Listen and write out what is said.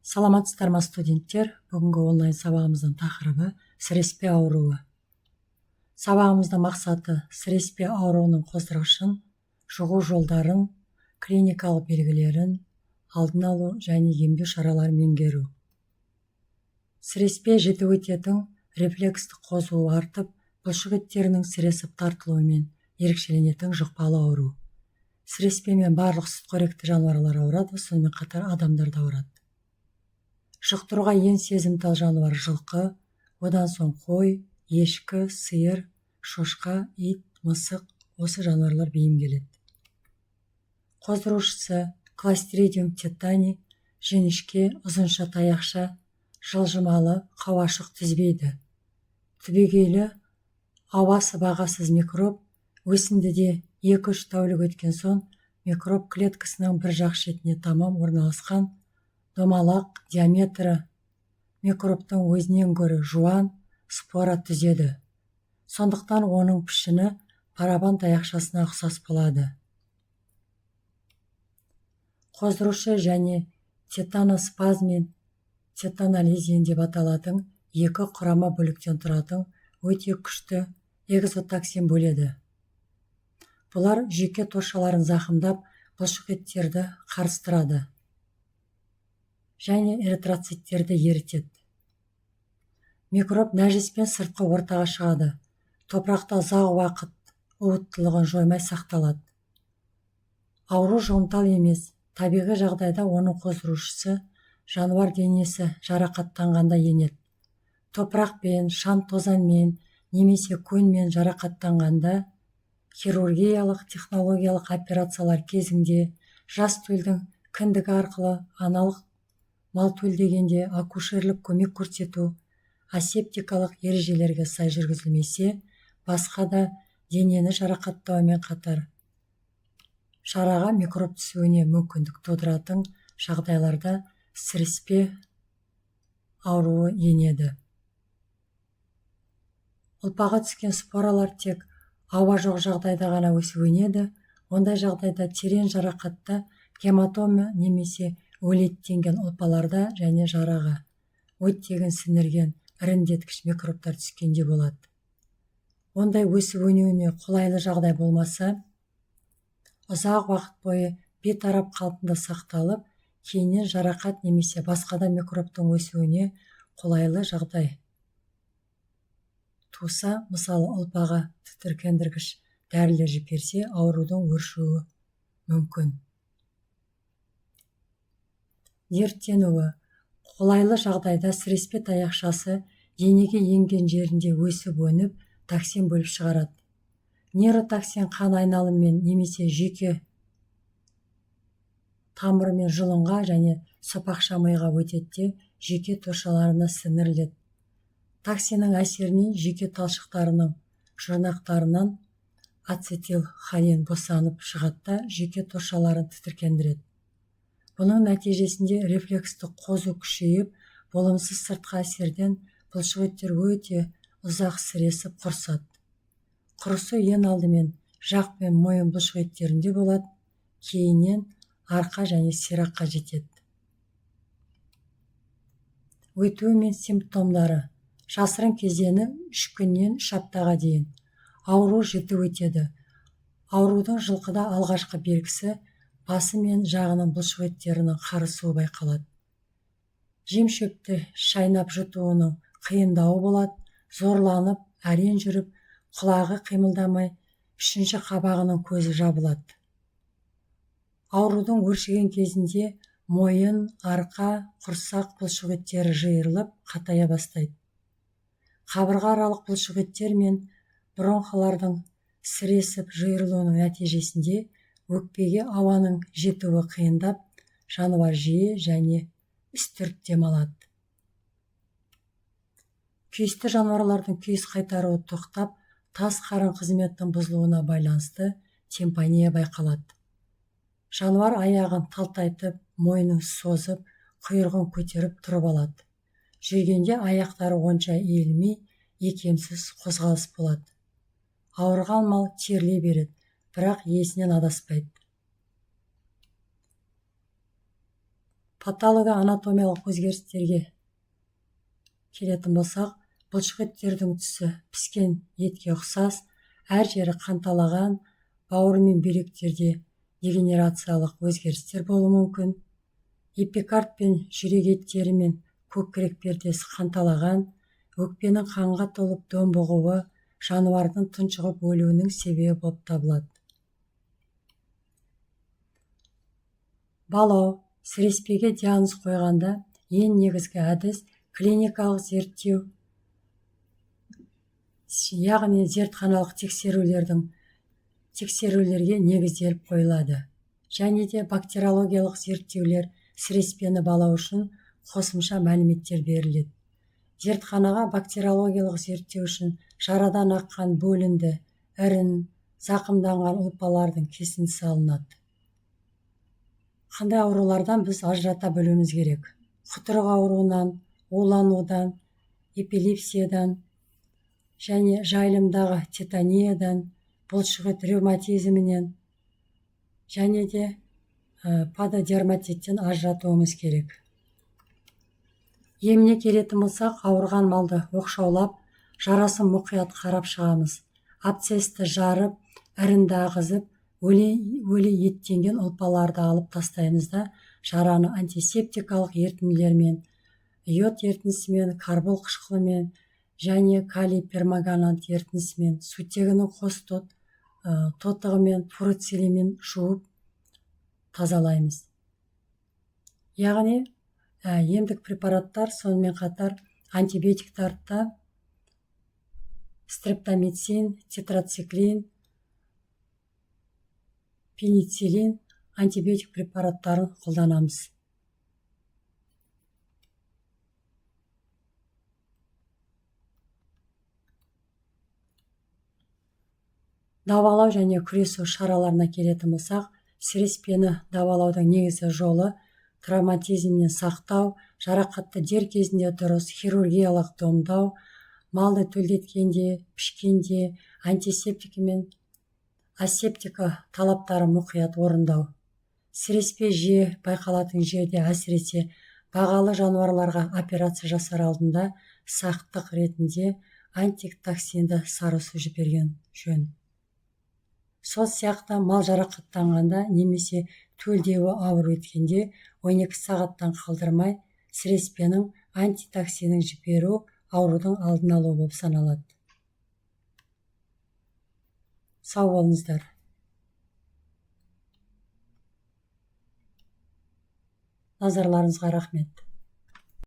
Саламатсыздар ма студенттер? Бүгінгі онлайн сабағымыздың тақырыбы сіреспе ауруы. Сабағымыздың мақсаты сіреспе ауруының қоздырғышын, жұғу жолдарын, клиникалық белгілерін, алдын алу және емдеу шараларын меңгеру. Сіреспе жіті өтетін рефлекстік қозуы артып, бұлшық еттерінің сіресіп тартылуымен ерекшеленетін жұқпалы ауру. Сіреспемен барлық сүтқоректі жануарлар ауырады, сонымен қатар адамдар да ауырады. Жұқтыруға ең сезімтал жануар жылқы, одан соң қой, ешкі, сиыр, шошқа, ит, мысық, осы жануарлар бейімделеді. Қоздырушысы кластридиум тетани, жіңішке, ұзынша таяқша, жылжымалы, қауашық түзбейді. Түбегейлі ауасы бағасыз микроб, өсіндіде 2-3 тәулік өткен соң микроб клеткасының бір жақ шетіне тамам орналасқан домалақ диаметрі микробтың өзінен гөрі жуан спора түзеді. Сондықтан оның пішіні барабан таяқшасына ұқсас болады. Қоздырушы және тетаноспазмин, тетанолизин деп аталатын екі құрама бөліктен тұратын өте күшті экзотоксин бөледі. Бұлар жүйке торшаларын зақымдап, бұлшық еттерді қарыстырады және эритроциттерді ерітеді. Микроб нәжіспен сыртқы ортаға шығады. Топырақта ұзақ уақыт уыттылығын жоймай сақталады. Ауру жұғымтал емес. Табиғи жағдайда оның қоздырушысы жануар денесі жарақаттанғанда енеді. Топырақпен, шаң тозаңмен немесе көңмен жарақаттанғанда, хирургиялық технологиялық операциялар кезінде, жас төлдің кіндігі арқылы аналық мал төлдегенде акушерлік көмек көрсету, асептикалық ережелерге сай жүргізілмесе, басқа да денені жарақаттаумен қатар шараға микроб түсуіне мүмкіндік тудыратын жағдайларда сіреспе ауруы енеді. Ұлпаға түскен споралар тек ауа жоқ жағдайда ғана өсіп-өнеді. Ондай жағдайда терең жарақатта, гематома немесе өлеттенген ұлпаларда және жараға оттегін сіңірген іріңдеткіш микробтар түскенде болады. Ондай өсіп-өнуіне қолайлы жағдай болмаса, ұзақ уақыт бойы бейтарап қалпында сақталып, кейіннен жарақат немесе басқа да микробтың өсуіне қолайлы жағдай туса, мысалы ұлпаға тітіркендіргіш дәрілер жіберсе, аурудың өршуі мүмкін. Дерттенуі. Қолайлы жағдайда сіреспе таяқшасы денеге енген жерінде өсіп-өніп, токсин бөліп шығарады. Нейротоксин қан айналымымен немесе жүйке тамырымен жұлынға және сопақша миға өтеді, жүйке торшаларына сіңіріледі. Токсиннің әсерінен жүйке талшықтарының жұрнақтарынан ацетилхолин босанып шығады, жүйке торшаларын тітіркендіреді. Бұның нәтижесінде рефлекстік қозу күшейіп, болымсыз сыртқы әсерден бұлшық еттер өте ұзақ сіресіп құрысады. Құрысу ең алдымен жақ пен мойын бұлшық еттерінде болады, кейіннен арқа және сираққа жетеді. Өтуі мен симптомдары. Жасырын кезеңі 3 күннен 3 аптаға дейін. Ауру жіті өтеді. Аурудың жылқыда алғашқы белгісі басы мен жағының бұлшық еттерінің қарысуы байқалады. Жем шөпті шайнап жұтуының қиындауы болады, зорланып, әрең жүріп, құлағы қимылдамай, 3-ші қабағының көзі жабылады. Аурудың өршіген кезінде мойын, арқа, құрсақ бұлшық еттері жиырылып, қатая бастайды. Қабырға аралық бұлшық еттер мен бронхолардың сіресіп жиырылуының нәтижесінде өкпеге ауаның жетуі қиындап, жануар жиі және үстірт демалады. Күйісті жануарлардың күйіс қайтаруы тоқтап, тас қарын қызметтің бұзылуына байланысты темпания байқалады. Жануар аяғын талтайтып, мойнын созып, құйрығын көтеріп тұрып алады. Жүргенде аяқтары онша иілмей, икемсіз қозғалыс болады. Ауырған мал терлей береді, бірақ есінен адаспайды. Патологоанатомиялық өзгерістерге келетін болсақ, бұлшық еттердің түсі піскен етке ұқсас, әр жері қанталаған, бауыр мен бүйректерде дегенерациялық өзгерістер болуы мүмкін. Эпикард пен жүрек еттері мен көкірек пердесі қанталаған, өкпенің қанға толып домбығуы жануардың тұншығып өлуінің себебі болып табылады. Балау, сіреспеге диагноз қойғанда ең негізгі әдіс клиникалық зерттеу, яғни зертханалық тексерулерге негізделіп қойылады. Және де бактериологиялық зерттеулер сіреспені балау үшін қосымша мәліметтер беріледі. Зертханаға бактериологиялық зерттеу үшін жарадан аққан бөлінді, ірін, зақымданған ұлпалардың кесіндісі алынады. Қандай аурулардан біз ажырата білуіміз керек? Құтырық ауруынан, уланудан, эпилепсиядан және жайылымдағы тетаниядан, бұлшық ет ревматизмінен және де падодерматиттен ажыратуымыз керек. Еміне келетін болсақ, ауырған малды оқшаулап, жарасын мұқият қарап шығамыз. Абсцессті жарып, ірінді ағызып, өлі еттенген ұлпаларды алып тастаймыз да, жараны антисептикалық ерітінділермен, йод ерітіндісімен, карбол қышқылымен және калий перманганат ерітіндісімен, сутегінің қос тотығымен, фурацилинмен жуып тазалаймыз. Яғни емдік препараттар, сонымен қатар антибиотиктарда стрептомицин, тетрациклин, пенициллин антибиотик препараттарын қолданамыз. Давалау және күресу шараларына келетін болсақ, сіреспені давалаудың негізгі жолы травматизмнен сақтау, жарақатты дер кезінде дұрыс хирургиялық домдау, малды төлдеткенде, пішкенде антисептика мен асептика талаптары мұқият орындау. Сіреспе жиі байқалатын жерде, әсіресе бағалы жануарларға операция жасар алдында сақтық ретінде антитоксинді сары су жіберген жөн. Сол сияқты мал жарақаттанғанда немесе төлдеуі ауыр өткенде 12 сағаттан қалдырмай сіреспенің антитоксинін жіберу аурудың алдын алу болып саналады. Сау болыңыздар. Назарларыңызға рахмет.